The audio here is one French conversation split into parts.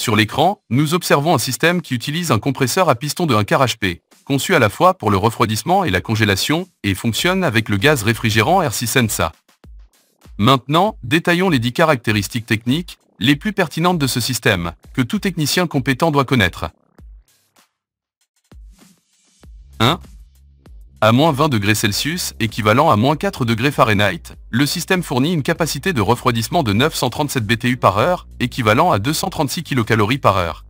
Sur l'écran, nous observons un système qui utilise un compresseur à piston de 1 quart HP, conçu à la fois pour le refroidissement et la congélation, et fonctionne avec le gaz réfrigérant R6Sensa. Maintenant, détaillons les 10 caractéristiques techniques les plus pertinentes de ce système, que tout technicien compétent doit connaître. 1. À moins 20 degrés Celsius, équivalent à moins 4 degrés Fahrenheit, le système fournit une capacité de refroidissement de 937 BTU par heure, équivalent à 236 kcal par heure.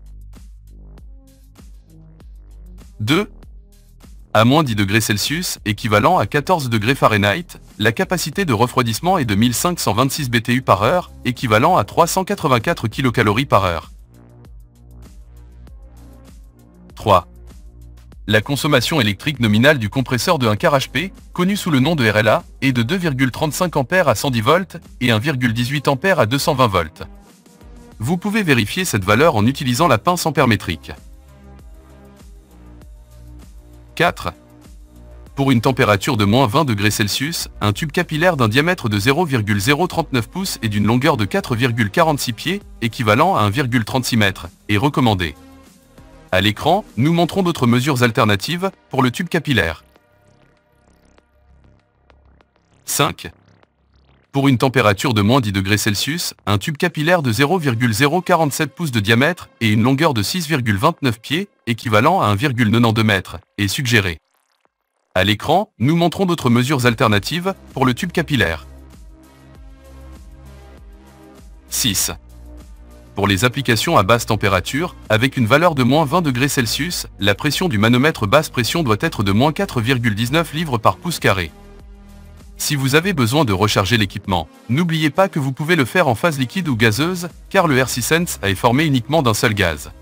2. À moins 10 degrés Celsius, équivalent à 14 degrés Fahrenheit, la capacité de refroidissement est de 1526 BTU par heure, équivalent à 384 kcal par heure. 3. La consommation électrique nominale du compresseur de 1 quart HP, connu sous le nom de RLA, est de 2,35 A à 110 volts et 1,18 A à 220 volts. Vous pouvez vérifier cette valeur en utilisant la pince ampère-métrique. 4. Pour une température de moins 20 degrés Celsius, un tube capillaire d'un diamètre de 0,039 pouces et d'une longueur de 4,46 pieds, équivalent à 1,36 m, est recommandé. À l'écran, nous montrons d'autres mesures alternatives pour le tube capillaire. 5. Pour une température de moins 10 degrés Celsius, un tube capillaire de 0,047 pouces de diamètre et une longueur de 6,29 pieds, équivalent à 1,92 m, est suggéré. À l'écran, nous montrons d'autres mesures alternatives pour le tube capillaire. 6. Pour les applications à basse température, avec une valeur de moins 20 degrés Celsius, la pression du manomètre basse pression doit être de moins 4,19 livres par pouce carré. Si vous avez besoin de recharger l'équipement, n'oubliez pas que vous pouvez le faire en phase liquide ou gazeuse, car le R6Sensa est formé uniquement d'un seul gaz.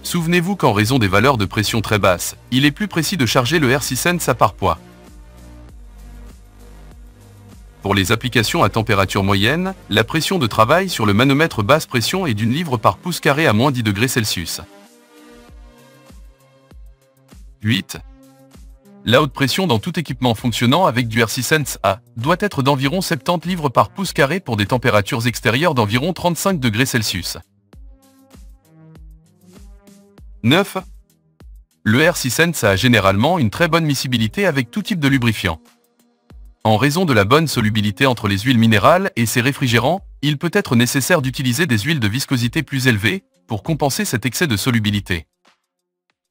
Souvenez-vous qu'en raison des valeurs de pression très basses, il est plus précis de charger le R6Sensa par poids. Pour les applications à température moyenne, la pression de travail sur le manomètre basse pression est d'une livre par pouce carré à moins 10 degrés Celsius. 8. La haute pression dans tout équipement fonctionnant avec du R6Sensa doit être d'environ 70 livres par pouce carré pour des températures extérieures d'environ 35 degrés Celsius. 9. Le R6Sensa a généralement une très bonne miscibilité avec tout type de lubrifiant. En raison de la bonne solubilité entre les huiles minérales et ses réfrigérants, il peut être nécessaire d'utiliser des huiles de viscosité plus élevée pour compenser cet excès de solubilité.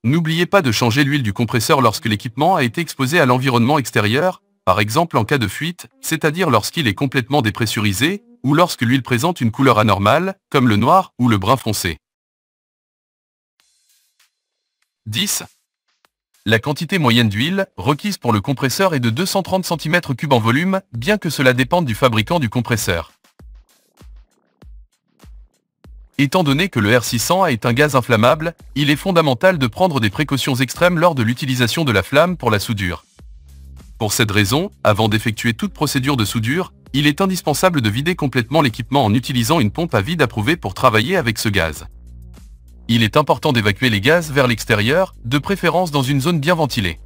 N'oubliez pas de changer l'huile du compresseur lorsque l'équipement a été exposé à l'environnement extérieur, par exemple en cas de fuite, c'est-à-dire lorsqu'il est complètement dépressurisé, ou lorsque l'huile présente une couleur anormale, comme le noir ou le brun foncé. 10. La quantité moyenne d'huile requise pour le compresseur est de 230 cm3 en volume, bien que cela dépende du fabricant du compresseur. Étant donné que le R600 est un gaz inflammable, il est fondamental de prendre des précautions extrêmes lors de l'utilisation de la flamme pour la soudure. Pour cette raison, avant d'effectuer toute procédure de soudure, il est indispensable de vider complètement l'équipement en utilisant une pompe à vide approuvée pour travailler avec ce gaz. Il est important d'évacuer les gaz vers l'extérieur, de préférence dans une zone bien ventilée.